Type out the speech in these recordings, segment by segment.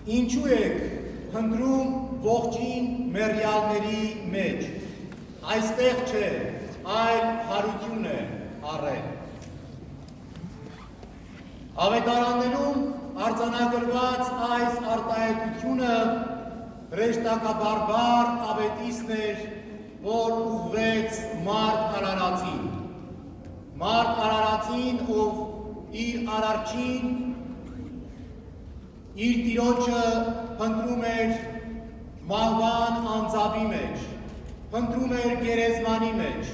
Ինչու եք հնդրում ողջին մեռյալների մեջ, այստեղ չէ, այլ հարություն է առել։ Ավետարաններում արձանագրված այս արտահայտությունը հրեշտակաբարբար ավետիսն էր, որ ուղղվեց Մարտ Արարածին։ Մարտ Արարածին, ով իր արարչին, իր տիրոջը փնտրում էր մահվան անձավի մեջ, փնտրում էր գերեզմանի մեջ,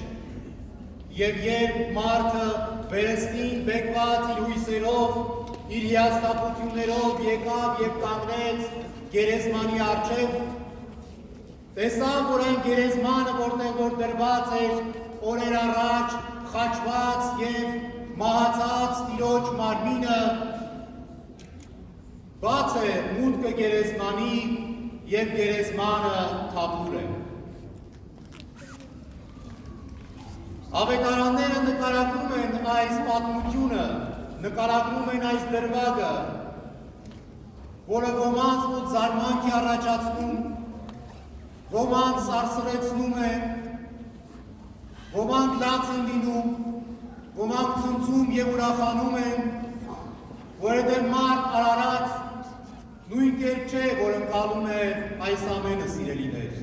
եւ երբ մարդը վերստին բեկված իր հույսերով, իր հիասթափություններով եկավ եւ կանգնեց գերեզմանի առջև, տեսավ, որ այն գերեզմանը, որտեղ որ դրված էր օրեր առաջ խաչված եւ մահացած տիրոջ մարմինը, բաց է մուտքը գերեզմանի եւ գերեզմանը թափուր է։ Ավետարանները նկարագրում են այս պատմությունը, նկարագրում են այս դրվագը, որը ոմանց մոտ զարմանք է առաջացնում, ոմանք սարսռեցնում է, ոմանք լաց են լինում, ոմանք ցնցում եւ ուրախանում են, որովհետեւ Մարտ Արարած նույն կերպ չէ, որ ընկալում է այս ամենը, սիրելիներ։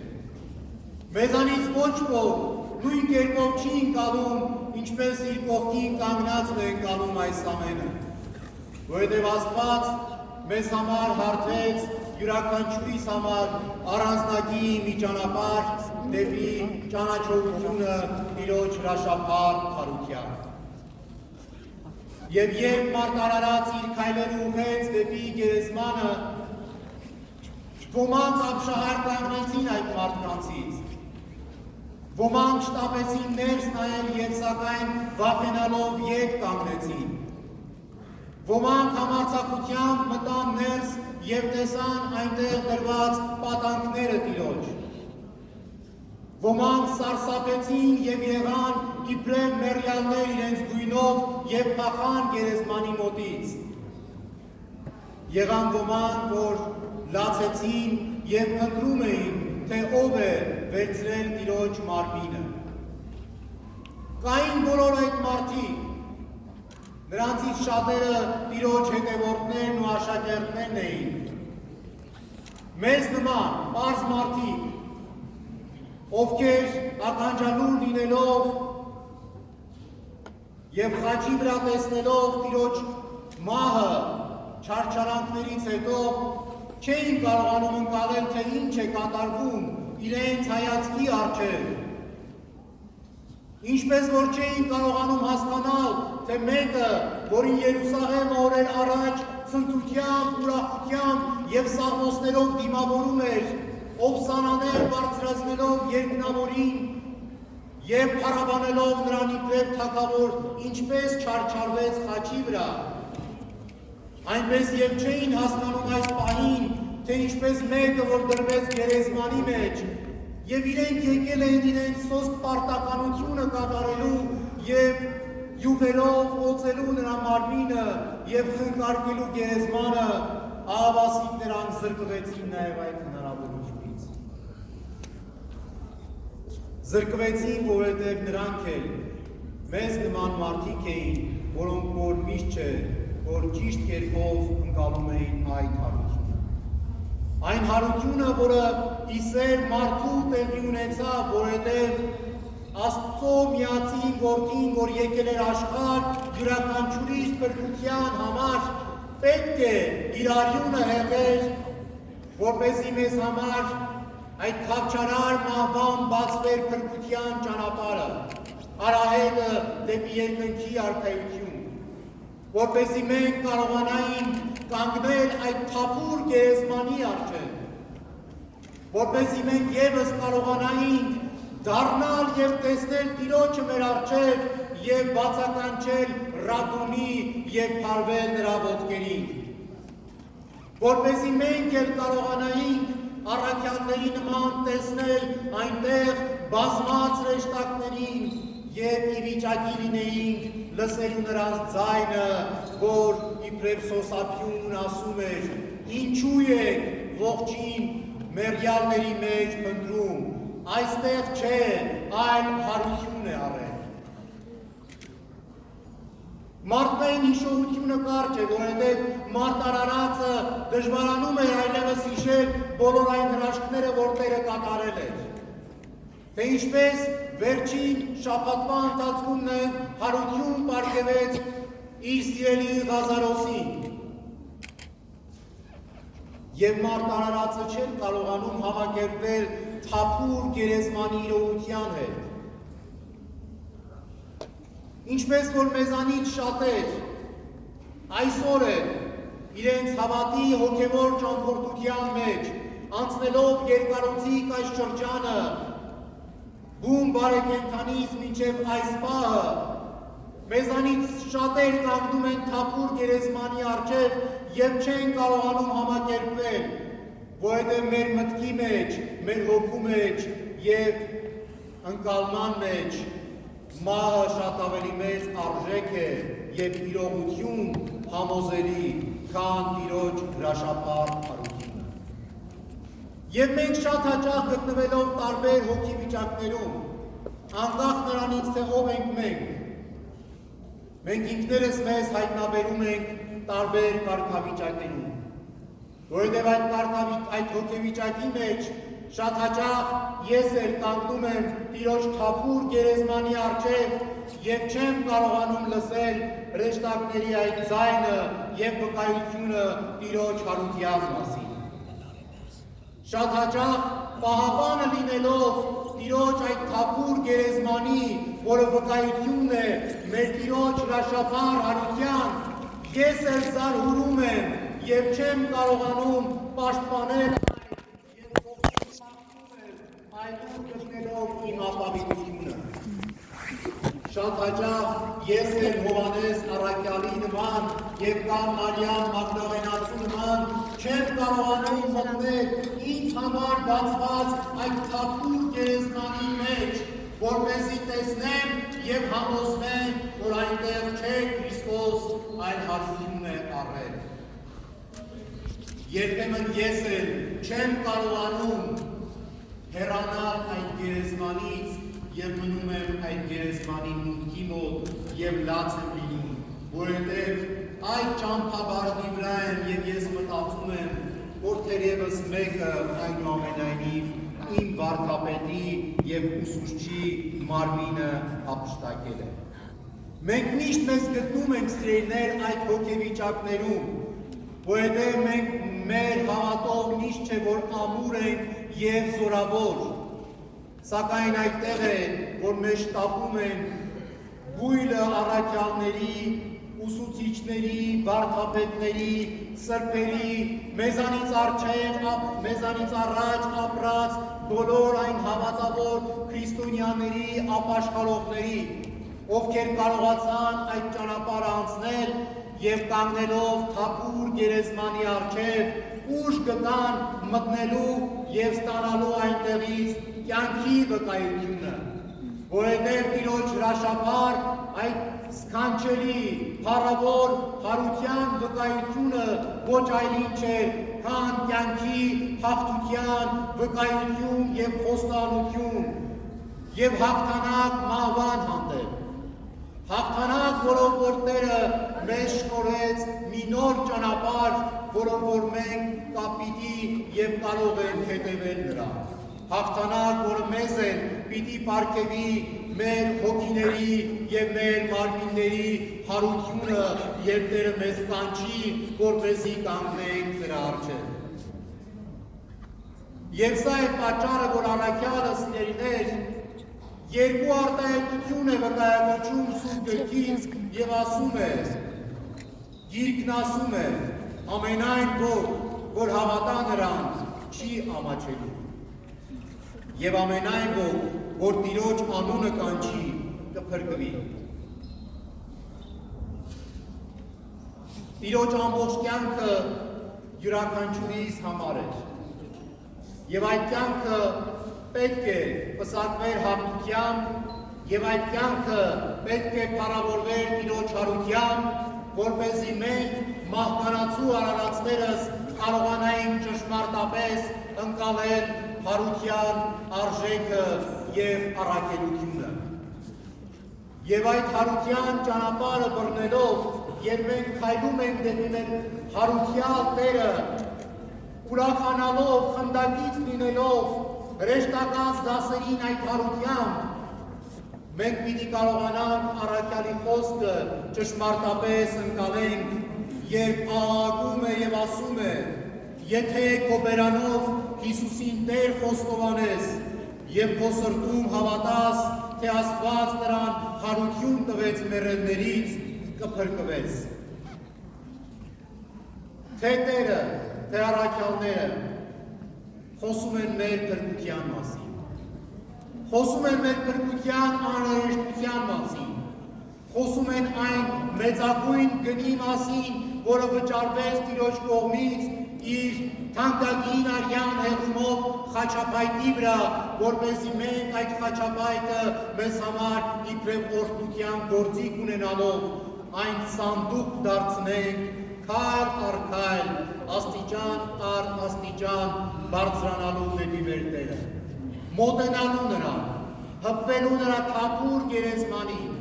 Մեզանից ոչ ոք նույն կերպով չի ընկալում, ինչպես իր կողքին կանգնածն է ընկալում այս ամենը, որովհետև Աստված մեզ համար հարթեց յուրաքանչյուրիս համար առանձնագի մի ճանապարհ դեպի ճանաչողությունը Տիրոջ հրաշափառ խարության։ Եվ երբ Մարտ Արարած իր քայլերը ուղղեց դեպի գերեզմանը, ոմանք ապշահար կանգնեցին այդ մարդկանցից, ոմանք շտապեցին ներս նայել եւ սակայն վախենալով ետ կանգնեցին, ոմանք համարձակությամբ մտան ներս եւ տեսան այնտեղ դրված պատանքները Տիրոջ, ոմանք սարսափեցին եւ եղան իբրև մեռյալներ իրենց գույնով եւ փախան գերեզմանի մոտից։ Եղան ոմանք, որ լացեցին եւ փնտրում էին, թե ով է վերցրել Տիրոջ մարմինը։ Կային բոլոր այդ մարդիկ, նրանցից շատերը Տիրոջ հետևորդներն ու աշակերտներն էին։ Մեզ նման պարզ մարդիկ, ովքեր ականջալուր լինելով եւ խաչի վրա տեսնելով Տիրոջ մահը չարչարանքներից հետո չէին կարողանում ընկալել, թե ինչ է կատարվում իրենց հայացքի առջև, ինչպես որ չէին կարողանում հասկանալ, թե մեկը, որին Երուսաղեմը օրեր առաջ ցնծությամբ, ուրախությամբ եւ սաղմոսներով դիմավորում էր, ով սանաներ բարձրացնելով երկնավորին եւ փառաբանելով նրան իբրև թագավոր, ինչպես չարչարվեց խաչի վրա, այնպես եւ չէին հասկանում այս պահին, թե ինչպես մեկը, որ դրվեց գերեզմանի մեջ, եւ իրենք եկել են իրենց սոսկ պարտականությունը կատարելու եւ յուղերով օծելու նրա մարմինը եւ խնկարկելու գերեզմանը, ահավասիկ նրանք զրկվեցին նաեւ այդ հնարավորությունից։ Զրկվեցին, որովհետև նրանք էլ մեզ նման մարդիկ էին, որոնք որ միշտ չէ, որ ճիշտ կերպով ընկալում էին այդ հարությունը։ Այն հարությունը, որը իսեր մարդու տեղի ունեցավ, որովհետև Աստծո միածին որդին, որ եկել էր աշխարհ յուրաքանչյուրիս փրկության համար, պետք է իր արյունը հեղեր, որպեսզի մեզ համար այդ խաչարար մահվան բացվեր փրկության ճանապարհը, արահետը դեպի երկնքի արքայություն, որպեսզի մենք կարողանային կանգնել այդ թափուր գերեզմանի առջև, որպեսզի մենք եւս կարողանային դառնալ եւ տեսնել Տիրոջը մեր առջև եւ բացականչել Ռաբունի եւ փարվել նրա ոտքերին, որպեսզի մենք էլ կարողանայինք առաքյալների նման տեսնել այնտեղ բազմած հրեշտակներին եւ ի վիճակի լինեինք լսելու նրանց ձայնը, որ իբրև սոսափյուն ասում էր. ինչու եք ողջին մերյալների մեջ փնտրում, այստեղ չէ, այլ հարություն է առել։ Մարդկային հիշողությունը կարճ է, որովհետև մարդ արարածը դժվարանում է այլևս հիշել բոլոր այն հրաշքները, որ Տերը կատարել էր։ Թե ինչպես վերջին շաբաթվա ընթացքում նաև հարություն պարգևեց իր սիրելի Ղազարոսին։ Եվ մարդ արարածը չէր կարողանում համակերպվել թափուր գերեզմանի իրողության հետ։ Ինչպես որ մեզանից շատեր այսօր է իրենց հավատի հոգևոր ճամփորդության մեջ, անցնելով երկարոցիկ այս շրջանը, բուն բարեկենդանից մինչև այս պահը, մեզանից շատեր կանգնում են թափուր գերեզմանի առջև և չեն կարողանում համակերպվել, որովհետև մեր մտքի մեջ, մեր հոգու մեջ և ընկալման մեջ մահը շատ ավելի մեծ արժեք է և իրողություն համոզելի, քան Տիրոջ հրաշափառ հարությունը։ Եվ մենք շատ հաճախ գտնվելով տարբեր հոգի վիճակներում, անկախ նրանից, թե ով ենք մենք ինքներս մեզ հայտնաբերում ենք տարբեր կարգավիճակներում, որովհետև այդ հոգեվիճակի մեջ շատ հաճախ ես էլ կանգնում եմ Տիրոջ թափուր գերեզմանի առջև և չեմ կարողանում լսել հրեշտակների այդ ձայնը և վկայությունը Տիրոջ հարության մասին։ Շատ հաճախ պահապանը լինելով Տիրոջ այդ թափուր գերեզմանի, որը վկայությունն է մեր Տիրոջ հրաշափառ հարության, ես էլ զարհուրում եմ և չեմ կարողանում պաշտպանել այդուր գտնելով իմ ապավինությունը։ Շատ հաճախ ես էլ Հովհաննես առաքյալի նման և կամ Մարիամ Մագդաղենացու նման չեմ կարողանում մտնել ինձ համար բացված այդ թափուր գերեզմանի մեջ, որպեսզի տեսնեմ և համոզվեմ, որ այնտեղ չէ Քրիստոս, այլ հարություն է առել։ Երբեմն ես էլ չեմ կարողանում հեռանալ այդ գերեզմանից և մնում եմ այդ գերեզմանի մուտքի մոտ և լաց եմ լինում, որովհետև այդ ճամփաբաժնի վրա եմ և ես մտածում եմ, որ թերևս մեկը այնուամենայնիվ իմ վարդապետի և ուսուցչի մարմինը հափշտակել է։ Մենք միշտ մեզ գտնում ենք սիրելիներ այդ հոգեվիճակներում, որովհետև մենք մեր հավատով միշտ չէ, որ ամուր ենք և զորավոր, սակայն այդտեղ է, որ մեզ շտապում են բույլը առաքյալների, ուսուցիչների, վարդապետների, սրբերի, մեզանից առաջ ապրած բոլոր այն հավատավոր քրիստոնյաների, ապաշխարողների, ովքեր կարողացան այդ ճանապարհը անցնել և կանգնելով թափուր գերեզմանի առջև ուժ գտան մտնելու և ստանալու այնտեղից կյանքի վկայությունը, որովհետև Տիրոջ հրաշափառ այդ սքանչելի, փառավոր հարության վկայությունը ոչ այլ ինչ է, քան կյանքի հաղթության վկայություն և խոստանություն և հաղթանակ մահվան հանդեպ։ Հաղթանակ, որով որ Տերը մեզ շնորհեց մի նոր ճանապարհ, որով որ մենք կապիտի և կարող ենք հետևել նրան։ Հաղթանակ, որը մեզ էլ պիտի պարգևի մեր հոգիների և մեր մարմինների հարությունը, և Տերը մեզ կանչի, որպեսզի կանգնենք նրա առջև։ Եվ սա է պատճառը, որ առաքյալը, սիրելիներ, երկու արտահայտություն է վկայակոչում Սուրբ Գրքից և ասում է, Գիրքն ասում է, ամենայն որ հավատա նրան, չի ամաչելու։ Եվ ամենայն որ Տիրոջ անունը կանչի, կփրկվի։ Տիրոջ ամբողջ կյանքը յուրաքանչյուրիս համար էր։ Եվ այդ կյանքը պետք է պսակվեր հաղթությամբ, և այդ կյանքը պետք է փառավորվեր Տիրոջ հարությամբ, որպեսզի մենք մահկանացու արարածներս կարողանայինք ճշմարտապես ընկալել հարության արժեքը եւ առաքելությունը։ Եվ այդ հարության ճանապարհը բռնելով, երբ մենք քայլում ենք դեպի մեր հարության Տերը, ուրախանալով, խնդակից լինելով, հրեշտակած դասերին այդ հարությամբ, մենք պիտի կարողանանք առաքյալի խոսքը ճշմարտապես ընկալենք, երբ աղաղակում է եւ ասում է. եթե քո բերանով Հիսուսին Տեր խոստովանես եւ քո սրտում հավատաս, թե Աստված նրան հարություն տվեց մեռելներից, կփրկվես։ Թե Տերը, թե առաքյալները խոսում են մեր փրկության մասին, խոսում են մեր փրկության անհրաժեշտության մասին, խոսում են այն մեծագույն գնի մասին, որը վճարվեց Տիրոջ կողմից իր թանկագին արյան հեղումով խաչապայտի վրա, որպեսզի մենք այդ խաչապայտը մեզ համար իբրև օրհնության գործիք ունենալով այն սանդուկ դարձնենք, քայլ առ քայլ, աստիճան առ աստիճան բարձրանալու դեպի մեր Տերը, մոտենալու նրան, հպվելու նրա թափուր գերեզմանին,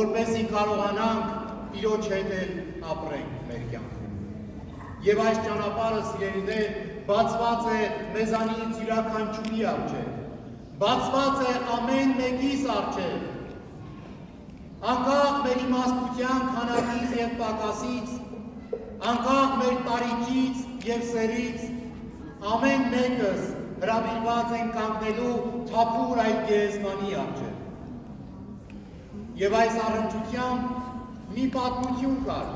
որպեսզի կարողանանք Տիրոջ հետ էլ ապրենք մեր կյանքում։ Եվ այս ճանապարհը, սիրելիներ, բացված է մեզանից յուրաքանչյուրի առջև, բացված է ամեն մեկիս առջև, անկախ մեր իմաստության քանակից եւ պակասից, անկախ մեր տարիքից եւ սերից, ամեն մեկս հրավիրված են կանգնելու թափուր այդ գերեզմանի առջև։ Եվ այս առնչությամբ մի պատմություն կար,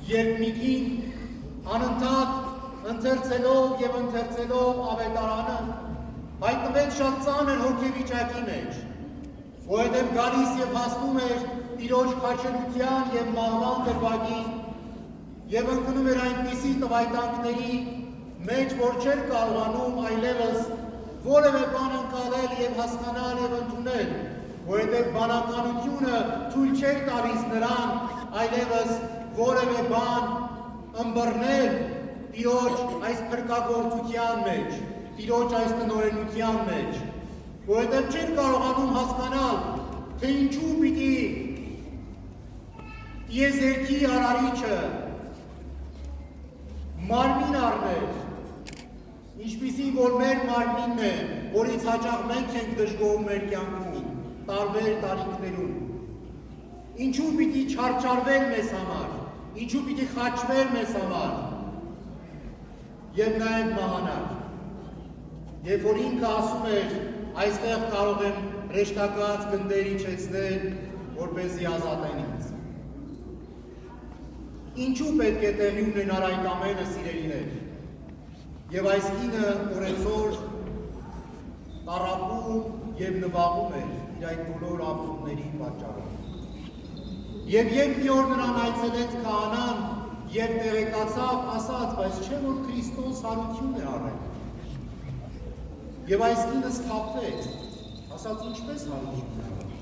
երբ մի կին անընդհատ ընթերցելով եւ ընթերցելով ավետարանը հայտնվեց շատ ծանր հոգեվիճակի մեջ, որովհետեւ գալիս եւ հասնում էր Տիրոջ խաչելության եւ մահվան դրվագին եւ ընկնում էր այնպիսի տվայտանքների մեջ, որ չէր կարողանում այլևս որևէ բան ընկալել եւ հասկանալ եւ ընդունել, որովհետեւ բանականությունը թույլ չէր տալիս նրան այլևս որևէ բան ըմբռնել Տիրոջ այս փրկագործության մեջ, Տիրոջ այս տնօրենության մեջ, որովհետև չէր կարողանում հասկանալ, թե ինչու պիտի տիեզերքի արարիչը մարմին առներ, ինչպիսին որ մեր մարմինն է, որից հաճախ մենք ենք դժգոհում մեր կյանքում, տարբեր տարիքներում, ինչու պիտի չարչարվեր մեզ համար, ինչու պիտի խաչվեր մեզ համար և նաև մահանար։ Երբ որ ինքը ասում էր, այստեղ կարող եմ հրեշտակած գնդեր իջեցնել, որպեսզի ազատեն ինձ։ Ինչու պետք է տեղի ունենար այդ ամենը, սիրելիներ։ Եվ այս կինը օրեցօր տառապում և նվաղում էր իր այդ բոլոր ապրումների պատճառով։ Եվ երբ մի օր նրան այցելեց քահանան եւ տեղեկացավ, ասաց, բայց չէ որ Քրիստոս հարություն է առել։ Եվ այս կինը սթափվեց, ասաց, ինչպես հարություն է առել։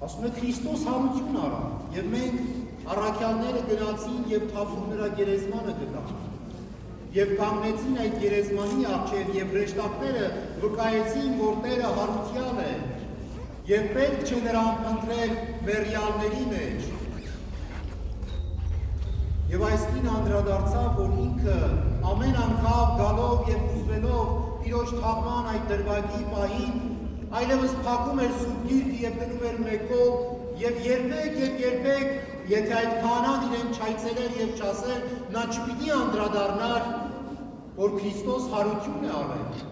Ասում է Քրիստոս հարություն առավ եւ մենք առաքյալները գնացին եւ թափում նրա գերեզմանը գտան։ Եվ կանգնեցին այդ գերեզմանի առջև եւ հրեշտակները վկայեցին, որ Տերը հարության է։ Եվ պետք չէ նրան ընտրել մեռյալների մեջ։ Եվ այս կինը անդրադարձավ, որ ինքը ամեն անգամ գալով եւ ուզվելով Տիրոջ թաղման այդ դրվագի պահին, այլևս փակում էր Սուրբ Գիրքը եւ դնում էր մեկով եւ երբեք, եթե այդ քահանան իրեն չայցելեր եւ չասեր, նա չպիտի անդրադառնար, որ Քրիստոս հարություն է առել։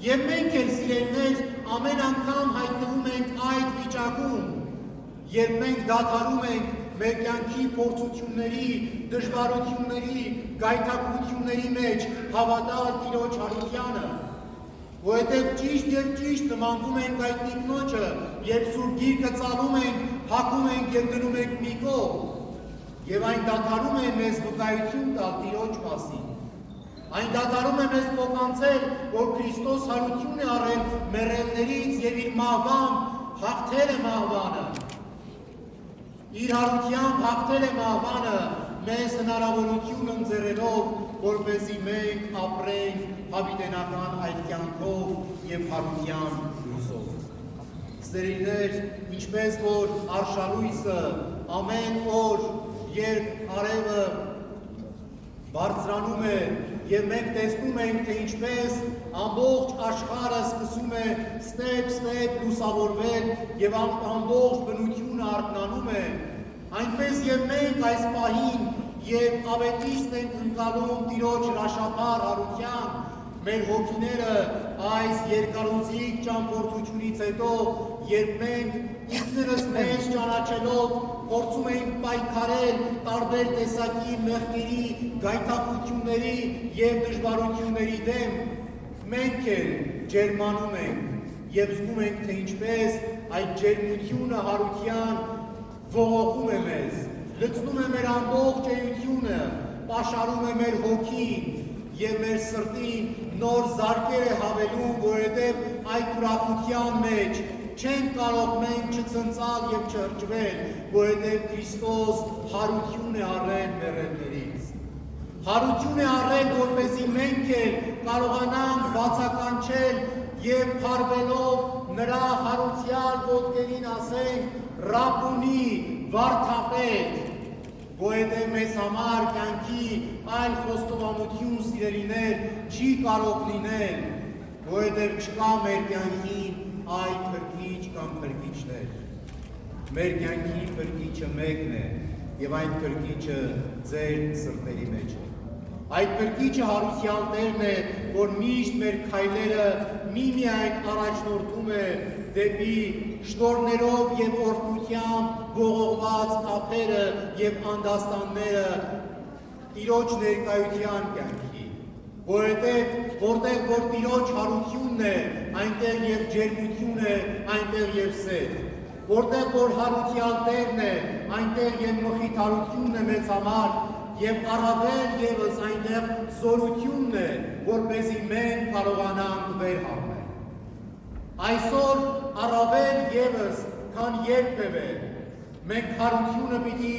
Եվ մենք էլ, սիրելիներ, ամեն անգամ հայտնվում ենք այդ վիճակում, երբ մենք դադարում ենք մեր կյանքի փորձությունների, դժվարությունների, գայթակղությունների մեջ հավատալ Տիրոջ հարությանը, որովհետև ճիշտ եւ ճիշտ նմանվում ենք այդ տիկնոջը, երբ Սուրբ Գիրքը ծալում ենք, հագում ենք եւ դնում ենք մի կողմ, եւ այն դադարում է մեզ վկայություն տալ Տիրոջ մասին։ Այն դադարում է մեզ փոխանցել, որ Քրիստոս հարություն է առել մեռելներից եւ իր մահվամբ հաղթել է մահվանը։ Իր հարությամբ հաղթել է մահվանը մեզ հնարավորություն ընձեռելով, որպեսզի մենք ապրենք հավիտենական այդ կյանքով և հարության լույսով։ Սերիներ, ինչպես որ արշալույսը ամեն օր, երբ արևը բարձրանում է և մենք տեսնում ենք, թե ինչպես ամբողջ աշխարհը սկսում է ստեպ լուսավորվել և ամբողջ բնությունը արթնանում է, այնպես և մենք այս պահին և ավետիստ ենք ընկալում Տիրոջ հրաշափառ հարության, մեր հոգիները այս երկարուձիգ ճամփորդությունից հետո, երբ մենք ինքներս մեզ ճանաչելով փորձում ենք պայքարել տարբեր տեսակի մեղքերի, գայթակղությունների և դժվարությունների դեմ, մենք էլ ջերմանում ենք և զգում ենք, թե ինչպես այդ ջերմությունը հարության ողողում է մեզ, լցնում է մեր ամբողջ էությունը, պաշարում է մեր հոգին և մեր սրտին նոր զարկեր է հավելում, որովհետև այդ ուրախության մեջ չենք կարող մենք չցնծալ և չհրճվել, որովհետև Քրիստոս հարություն է առել մեռելներից։ Հարություն է առել, որպեսզի մենք էլ կարողանանք բացականչել և փառվելով նրա հարության ոտքերին ասենք Ռաբբունի, վարդապետ, որովհետև մեզ համար կյանքի այլ խոստովանություն սիրելիներ չի կարող լինել, որովհետև չկա մեր կյանքին այլ փրկիչ կամ փրկիչներ։ Մեր կյանքի փրկիչը մեկն է և այդ փրկիչը ձեր սրտերի մեջ է։ Այդ փրկիչը հարության Տերն է, որ միշտ մեր քայլերը միմիայն առաջնորդում է դեպի շնորհներով և օրհնությամբ ողողված ափերը և անդաստանները Տիրոջ ներկայության կյանքի, որովհետև որտեղ որ Տիրոջ հարությունն է, այնտեղ և ջերմություն է, այնտեղ և սեր, որտեղ որ հարության Տերն է, այնտեղ և մխիթարությունն է մեզ համար, և առավել ևս այնտեղ զորությունն է, որպեսզի մենք կարողանանք վեր հառնել։ Այսօր առավել ևս, քան երբևէ, մենք հարությունը պիտի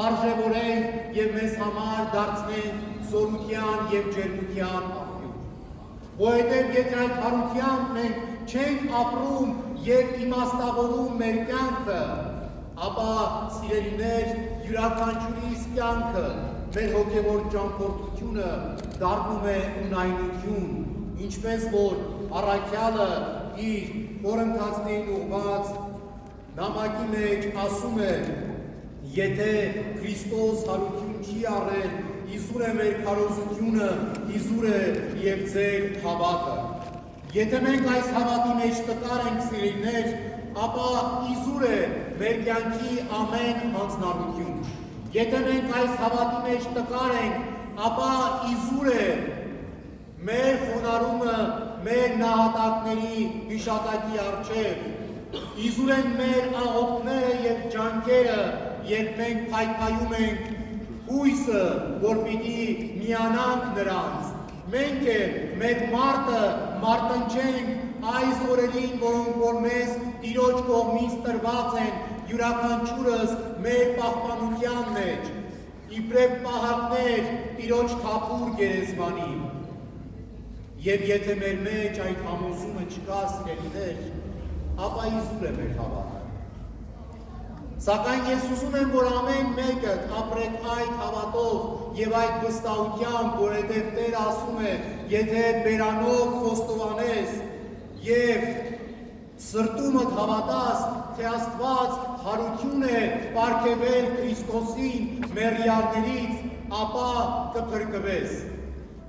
արժևորենք և մեզ համար դարձնենք զորության և ջերմության աղբյուր։ Որովհետև եթե այդ հարությամբ մենք չենք ապրում և իմաստավորում մեր կյանքը, ապա սիրելիներ, յուրաքանչյուրիս կյանքը, մեր հոգևոր ճամփորդությունը դառնում է ունայնություն, ինչպես որ առաքյալը իր օրընթացներին ուղղված նամակի մեջ ասում է, եթե Քրիստոս հարություն չի առել, իզուր է մեր քարոզությունը, իզուր է և ձեր հավատը։ Եթե մենք այս հավատի մեջ տկար ենք սիրելիներ, ապա իզուր է մեր կյանքի ամեն հանձնառություն։ Եթե մենք այս հավատի մեջ տկար ենք, ապա իզուր է մեր խոնարհումը մեր նահատակների հիշատակի առջև, իզուր են մեր աղոթքները և ջանքերը, երբ մենք փայփայում ենք հույսը, որ պիտի միանանք նրանց, մենք էլ մեր մարտը մարտնչենք այս օրերին, որոնք որ մեզ Տիրոջ կողմից տրված են, յուրաքանչյուրս մեր պահպանության մեջ, իբրև պահակներ Տիրոջ թափուր գերեզմանի։ Եվ եթե մեր մեջ այդ համոզումը չկա, սիրելիներ, ապա իզուր է մեր հավատը։ Սակայն ես ուզում եմ, որ ամեն մեկդ ապրեք այդ հավատով և այդ վստահությամբ, որովհետև Տերը ասում է, եթե բերանով խոստովանես և սրտումդ հավատաս, թե Աստված հարություն է պարգևել Քրիստոսին մեռյալներից, ապա կփրկվես։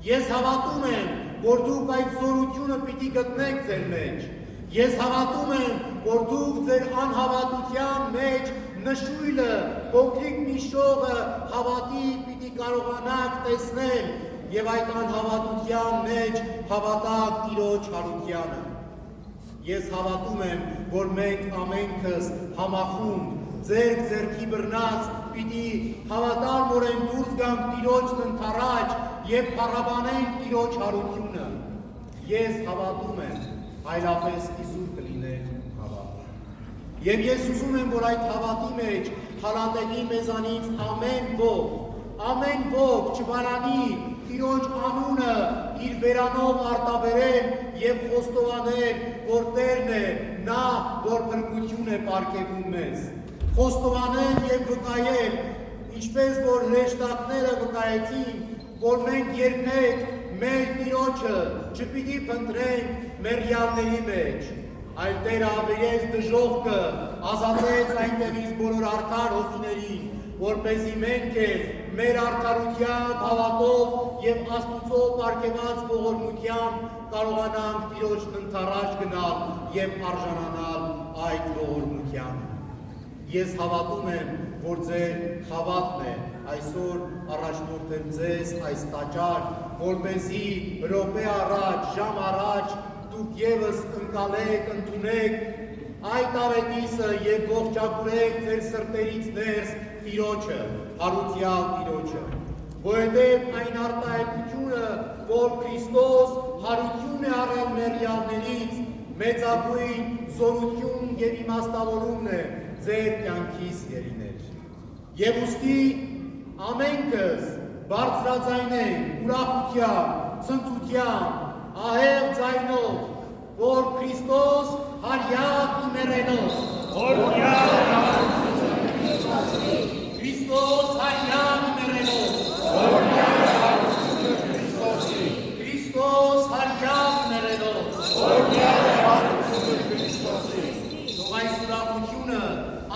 Ես հավատում եմ, որ դուք այդ զորությունը պիտի գտնեք ձեր մեջ։ Ես հավատում եմ, որ դուք ձեր անհավատության մեջ նշույլը, փոքրիկ մի շողը հավատի պիտի կարողանաք տեսնել և այդ անհավատության մեջ հավատաք Տիրոջ հարությանը։ Ես հավատում եմ, որ մենք ամենքս համախումբ, ձեռքի բռնած պիտի հավատարմորեն դուրս գանք Տիրոջն ընդառաջ և փառաբանենք Տիրոջ հարությունը։ Ես հավատում եմ, այլապես իզուր կլիներ հավատը։ Եվ ես ուզում եմ, որ այդ հավատի մեջ հալատելի մեզանից ամեն ով, ամեն ոք չբանանի Տիրոջ անունը իր բերանով արտաբերեն եւ խոստովանեն, որ Տերն է նա, որ փրկություն է պարգևում մեզ։ Խոստովանեն եւ վկայեն, ինչպես որ հրեշտակները վկայեցին, որ մենք երբեք մեր Տիրոջը չպիտի փնտրենք մեռյալների մեջ, այլ Տերը ավերեց դժոխքը, ազատեց այնտեղից բոլոր արդար հոգիներին, որպեսզի մենք էլ մեր արդարությամբ, հավատով եւ Աստուծո պարգևած ողորմությամբ կարողանանք Տիրոջն ընդառաջ գնալ եւ արժանանալ այդ ողորմության։ Ես հավատում եմ, որ ձեր հավատն է այսօր առաջնորդել ձեզ այս տաճար, որպեսզի րոպե առաջ, ժամ առաջ դուք եւս ընկալեք, ընդունեք այդ ավետիսը եւ ողջակուրեք ձեր սրտերից ներս Տիրոջը, հարության Տիրոջը, որովհետև այն արտահայտությունը, որ Քրիստոս հարություն է առել մեռյալներից, մեծագույն զորություն եւ իմաստավորումն է ձեր կյանքից ելիներ։ Եվ ուստի ամենքս բարձրաձայնենք ուրախությամբ, ցնծությամբ, ահեղ ձայնով, որ Քրիստոս հարյակ իմերենով, Քրիստոս հարյակ իմերենով, Քրիստոս հարյակ իմերենով, թող այս ուրախությունը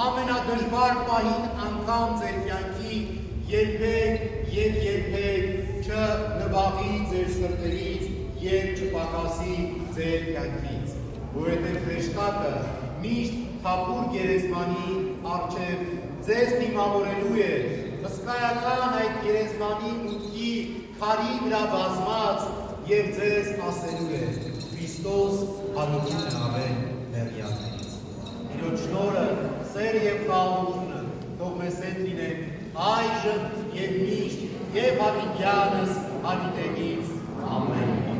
ամենադժվար պահին անգամ ձեր կյանքի երբեք եւ երբեք չնվաղի ձեր սրտերից եւ չպակասի ձեր կյանքից, որովհետեւ հրեշտակը միշտ թափուր գերեզմանի առջև ձեզ դիմավորելու է, հսկայական այդ գերեզմանի մուտքի քարի վրա բազմած եւ ձեզ ասելու է. Քրիստոս հարություն է առել մեռյալներից։ Տիրոջ շնորհը, սերը եւ խաղաղությունը թող մեզ հետ լինեն այժմ եւ միշտ եւ հավիտյանս հավիտենից ամեն։